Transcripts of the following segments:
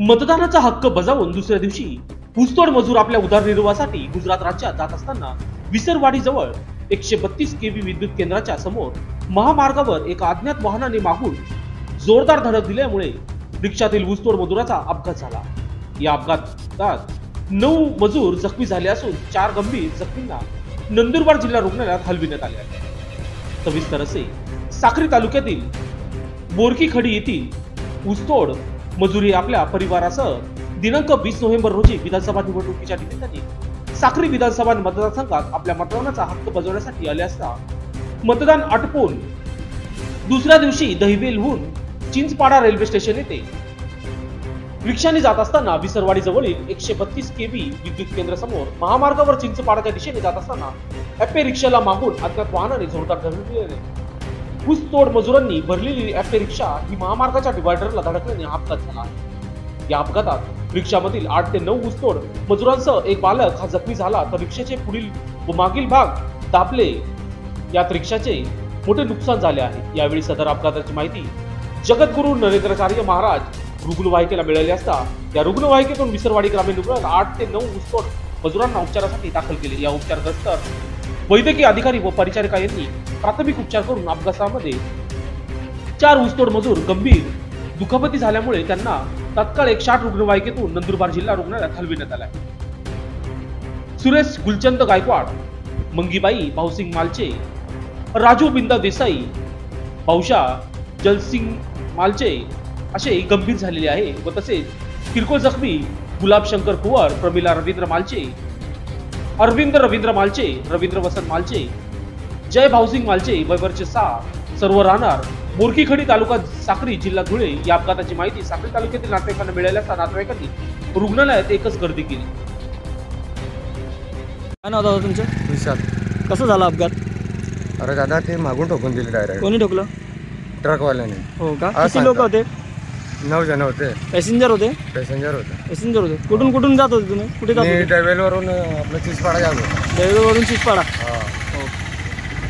मतदानाचा हक्क बजावून दुसऱ्या दिवशी ऊसतोड मजूर आपल्या उदरनिर्वाहासाठी गुजरात राज्यात जात असताना विसरवाडी जवळ 132 केव्ही विद्युत केंद्राच्या समोर महामार्गावर एका अज्ञात वाहनाने मागून जोरदार धडक दिल्यामुळे रिक्षातील ऊसतोड मजुराचा अपघात झाला। या अपघातात 9 मजूर जखमी झाले असून 4 गंभीर जखमींना नंदुरबार जिल्हा रुग्णालयात हलविण्यात आले आहे। सविस्तर असे साक्री तालुक्यातील बोरकीखडी येथील ऊसतोड मजुरी आपल्या परिवारासह दिनांक 20 नोव्हेंबर रोजी विधानसभा निवडणुकीच्या निमित्ताने साक्री विधानसभा मतदारसंघात आपल्या मतदानाचा हक्क बजावण्यासाठी आले असता मतदान आटोपून दुसऱ्या दिवशी दहिवेलहून चिंचपाडा रेल्वे स्टेशन येथे रिक्षाने जात असताना विसरवाडी जवळील 132 केव्ही विद्युत केंद्र समोर महामार्गावर चिंचपाडाच्या दिशेने जात असताना ॲपे रिक्षाला मागून अज्ञात वाहनाने जोरदार धडक दिल्याने ऊसतोड मजुरांनी भरलेली ॲपे रिक्षा ही महामार्गाच्या डिवायडरला धडकल्याने अपघात झाला। या अपघातात रिक्षामधील 8 ते 9 ऊसतोड मजुरांसह एक बालक हा जखमी झाला तर रिक्षाचे पुढील व मागील भाग दाबले। यात रिक्षाचे मोठे नुकसान झाले आहे। यावेळी सदर अपघाताची माहिती जगद्गुरू नरेंद्राचार्य महाराज रुग्णवाहिकेला मिळाली असता या रुग्णवाहिकेतून विसरवाडी ग्रामीण रुग्णालयात 8 ते 9 ऊसतोड मजुरांना उपचारासाठी दाखल केले। या उपचारानंतर वैद्यकीय अधिकारी व परिचारिका यांनी प्राथमिक उपचार करून अपघातामध्ये 4 ऊसतोड मजूर गंभीर दुखापती झाल्यामुळे त्यांना तत्काळ 160 रुग्णवाहिकेतून नंदुरबार जिल्हा रुग्णालयात हलविण्यात आले। सुरेश गुलचंद गायकवाड, मंगीबाई भाऊसिंग मालचे, राजू बिंदा देसाई, भाऊशा जलसिंग मालचे असे गंभीर झालेले आहे व तसेच किरकोळ जखमी गुलाब शंकर कुवर, प्रमिला रवींद्र मालचे, अरविंद रवींद्र मालचे, रवींद्र वसंत मालचे, जय भाऊसिंग मालचे वयवर्ष 6 सर्व राहणार बोरकीखडी तालुका साक्री जिल्हा धुळे। या अपघाताची माहिती साक्री तालुक्यातील नातेवाईकांना मिळाली असता नातेवाईकांनी रुग्णालयात एकच गर्दी केली। काय नाव दादा तुमचं? विशाल। कसं झाला अपघात? अरे दादा ते मागून ठोकून दिले डायरेक्ट। कोणी ठोकलं? ट्रकवाल्याने। हो का? किती लोक होते? 9 जण होते। पॅसेंजर होते? पॅसेंजर होते। पॅसेंजर होते। कुठून जात होते तुम्ही? कुठे जात होते? दहिवेलवरून आपलं चिंचपाडा जात होतो। दहिवेलवरून चिंचपाडा। हां। हो।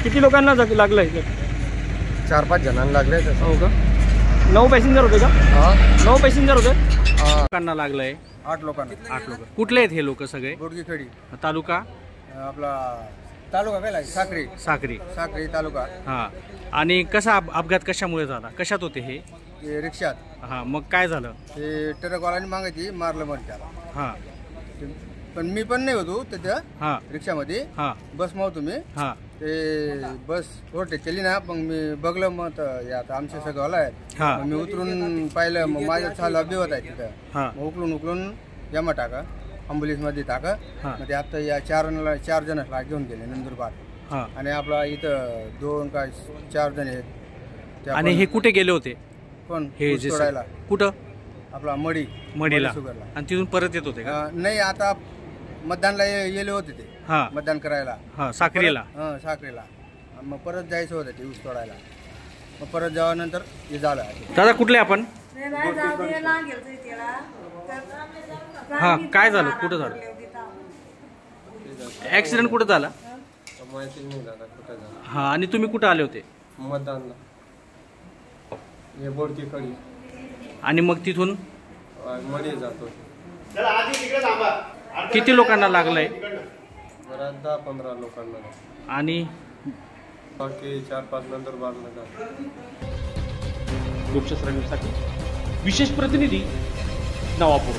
किती लोकांना लागलंय? 4-5 जणांना लागले। हो का? 9 पॅसेंजर होते का? हां। 9 पॅसेंजर होते? हां। लोकांना लागलंय? 8 लोकांना। 8 लोक। कुठले आहेत हे लोक सगळे? बोरकीखडी तालुका? आपला तालुका काय साक्री। साक्री तालुका। हां। आणि कसा अपघात कशामुळे झाला? कशात होते हे? रिक्षात। हां, मग काय झालं? ते ट्रकवाल्याने मागायची मारलं म्हणून त्याला। हां। पण मी पण नाही होतो तिथं। हां। रिक्षामध्ये। हां। बस मग तुम्ही। हां। ते बस ओव्हरटेक केली ना, मग मी बघलं मग यात आमचे सगळं आहे। हां। मी उतरून पाहिलं, मग माझ्या चालू बिवत आहे तिथं। हां। मग उकलून जमा टाका ॲम्ब्युलन्स मध्ये टाका। मग ते आता या 4 जणांना घेऊन गेले नंदुरबार। हां। आणि आपला इथं 2 का 4 जण आहेत। आणि हे कुठे गेले होते? कोण? हे ऊस तोडायला। कुठं? आपला मडीला। शुगरला। आणि तिथून परत येत होते का? नाही, आता मतदानला गेले होते ते। हां। मतदान करायला। हां, साक्रीला। हां, साक्रीला। मग परत जायचं होतं ते ऊस तोडायला। मग परत जावानंतर हे झालं। दादा कुठले आपण? हां, काय झालं? कुठं झालं ॲक्सिडेंट? कुठं झाला? माहिती नाही दादा कुठं झालं। हां, आणि तुम्ही कुठं आले होते? मतदानला। हे बोरकीखडी। आणि मग तिथून मध्ये जातो। किती लोकांना लागलंय? 10-15 लोकांना। आणि बाकी 4-5 नंतर बारला जातो। लोकशास्त्र न्यूजसाठी विशेष प्रतिनिधी नवापूर।